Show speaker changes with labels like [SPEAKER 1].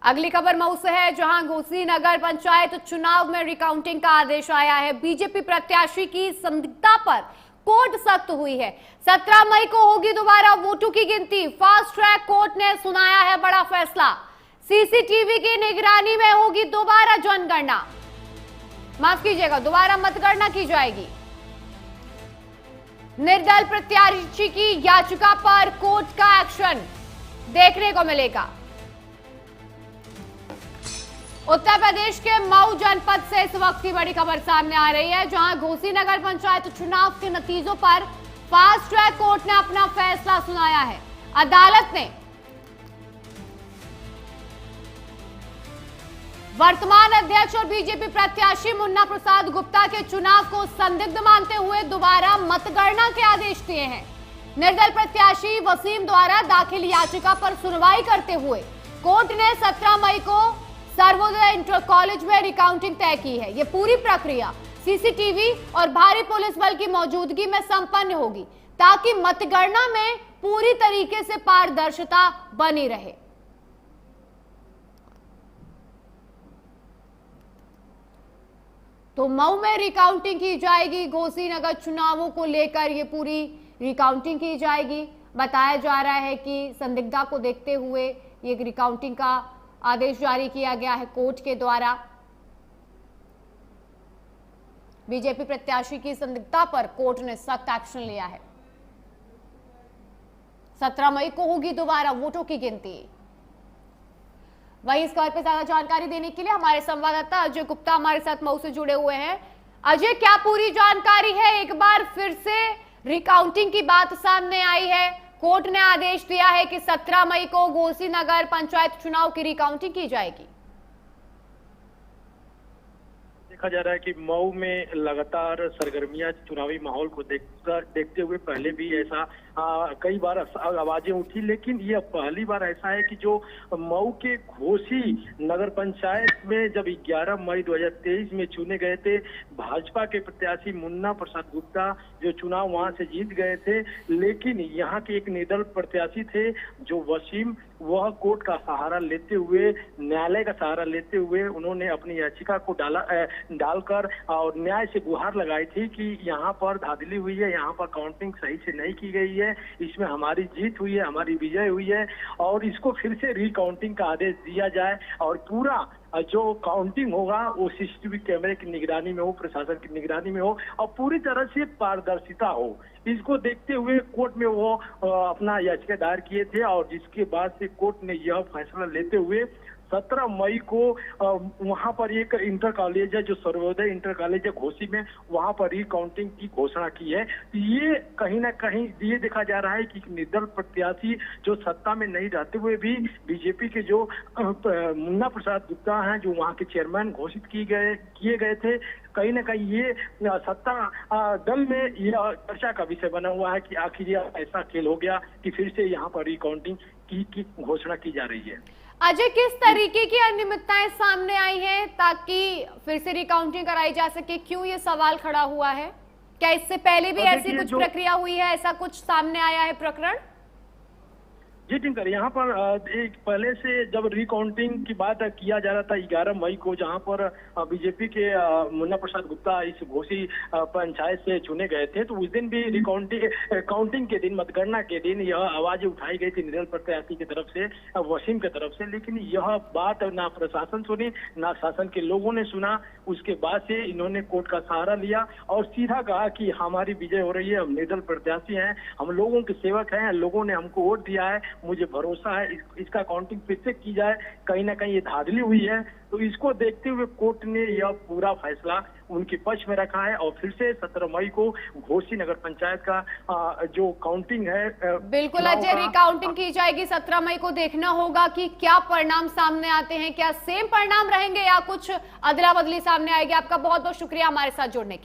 [SPEAKER 1] अगली खबर मऊ से है, जहां घोसी नगर पंचायत चुनाव में रिकाउंटिंग का आदेश आया है। बीजेपी प्रत्याशी की संदिग्धता पर कोर्ट सख्त हुई है। 17 मई को होगी दोबारा वोटों की गिनती। फास्ट ट्रैक कोर्ट ने सुनाया है बड़ा फैसला। सीसीटीवी की निगरानी में होगी दोबारा जनगणना, माफ कीजिएगा, दोबारा मतगणना की जाएगी। निर्दल प्रत्याशी की याचिका पर कोर्ट का एक्शन देखने को मिलेगा। उत्तर प्रदेश के मऊ जनपद से इस वक्त की बड़ी खबर सामने आ रही है, जहां घोसी नगर पंचायत चुनाव के नतीजों पर फास्ट ट्रैक कोर्ट ने अपना फैसला सुनाया है। अदालत ने वर्तमान अध्यक्ष और बीजेपी प्रत्याशी मुन्ना प्रसाद गुप्ता के चुनाव को संदिग्ध मानते हुए दोबारा मतगणना के आदेश दिए हैं। निर्दल प्रत्याशी वसीम द्वारा दाखिल याचिका पर सुनवाई करते हुए कोर्ट ने 17 मई को सर्वोदय इंटर कॉलेज में रिकाउंटिंग तय की है। ये पूरी प्रक्रिया सीसीटीवी और भारी पुलिस बल की मौजूदगी में संपन्न होगी, ताकि मतगणना में पूरी तरीके से पारदर्शिता बनी रहे। तो मऊ में रिकाउंटिंग की जाएगी। घोसी नगर चुनावों को लेकर ये पूरी रिकाउंटिंग की जाएगी। बताया जा रहा है कि संदिग्धता को देखते हुए ये रिकाउंटिंग का आदेश जारी किया गया है कोर्ट के द्वारा। बीजेपी प्रत्याशी की संदिग्धता पर कोर्ट ने सख्त एक्शन लिया है। 17 मई को होगी दोबारा वोटों की गिनती। वहीं इस खबर पर ज्यादा जानकारी देने के लिए हमारे संवाददाता अजय गुप्ता हमारे साथ मऊ से जुड़े हुए हैं। अजय, क्या पूरी जानकारी है? एक बार फिर से रिकाउंटिंग की बात सामने आई है। कोर्ट ने आदेश दिया है कि 17 मई को घोसी नगर पंचायत चुनाव की रिकाउंटिंग की जाएगी।
[SPEAKER 2] देखा जा रहा है कि मऊ में लगातार सरगर्मियां चुनावी माहौल को देखते हुए पहले भी ऐसा कई बार आवाजें उठी, लेकिन ये पहली बार ऐसा है कि जो मऊ के घोसी नगर पंचायत में जब 11 मई 2023 में चुने गए थे भाजपा के प्रत्याशी मुन्ना प्रसाद गुप्ता, जो चुनाव वहां से जीत गए थे, लेकिन यहाँ के एक निर्दल प्रत्याशी थे जो वसीम, वह कोर्ट का सहारा लेते हुए, न्यायालय का सहारा लेते हुए उन्होंने अपनी याचिका को डालकर और न्याय से गुहार लगाई थी कि यहाँ पर धांधली हुई है, यहाँ पर काउंटिंग सही से नहीं की गई है, इसमें हमारी जीत हुई है, हमारी विजय हुई है और इसको फिर से रिकाउंटिंग का आदेश दिया जाए और पूरा जो काउंटिंग होगा वो सीसीटीवी कैमरे की निगरानी में हो, प्रशासन की निगरानी में हो और पूरी तरह से पारदर्शिता हो। इसको देखते हुए कोर्ट में वो अपना याचिका दायर किए थे और जिसके बाद से कोर्ट ने यह फैसला लेते हुए 17 मई को वहां पर एक इंटर कॉलेज है, जो सर्वोदय इंटर कॉलेज है घोसी में, वहां पर रिकाउंटिंग की घोषणा की है। ये कहीं ना कहीं ये देखा जा रहा है कि निर्दल प्रत्याशी जो सत्ता में नहीं रहते हुए भी बीजेपी के जो मुन्ना प्रसाद गुप्ता हैं, जो वहां के चेयरमैन घोषित किए गए थे, कहीं ना कहीं ये सत्ता दल में यह चर्चा का विषय बना हुआ है कि आखिर यह ऐसा खेल हो गया कि फिर से यहाँ पर रिकाउंटिंग की घोषणा की जा रही है।
[SPEAKER 1] अजय, किस तरीके की अनियमितताएं सामने आई हैं ताकि फिर से रिकाउंटिंग कराई जा सके? क्यों ये सवाल खड़ा हुआ है? क्या इससे पहले भी ऐसी कुछ प्रक्रिया हुई है, ऐसा कुछ सामने आया है प्रकरण?
[SPEAKER 2] जी टिंकर, यहाँ पर एक पहले से जब रिकाउंटिंग की बात किया जा रहा था 11 मई को, जहाँ पर बीजेपी के मुन्ना प्रसाद गुप्ता इस घोसी पंचायत से चुने गए थे, तो उस दिन भी काउंटिंग के दिन, मतगणना के दिन यह आवाजें उठाई गई थी निर्दल प्रत्याशी की तरफ से, वसीम की तरफ से, लेकिन यह बात ना प्रशासन सुनी ना शासन के लोगों ने सुना। उसके बाद से इन्होंने कोर्ट का सहारा लिया और सीधा कहा कि हमारी विजय हो रही है, हम निर्दल प्रत्याशी हैं, हम लोगों के सेवक हैं, लोगों ने हमको वोट दिया है, मुझे भरोसा है इसका काउंटिंग फिर से की जाए। कहीं ना कहीं ये धांधली हुई है, तो इसको देखते हुए कोर्ट ने यह पूरा फैसला उनके पक्ष में रखा है और फिर से 17 मई को घोसी नगर पंचायत का जो काउंटिंग है,
[SPEAKER 1] बिल्कुल अजय, रिकाउंटिंग की जाएगी। 17 मई को देखना होगा कि क्या परिणाम सामने आते हैं, क्या सेम परिणाम रहेंगे या कुछ अदला बदली सामने आएगी। आपका बहुत बहुत शुक्रिया हमारे साथ जुड़ने के लिए।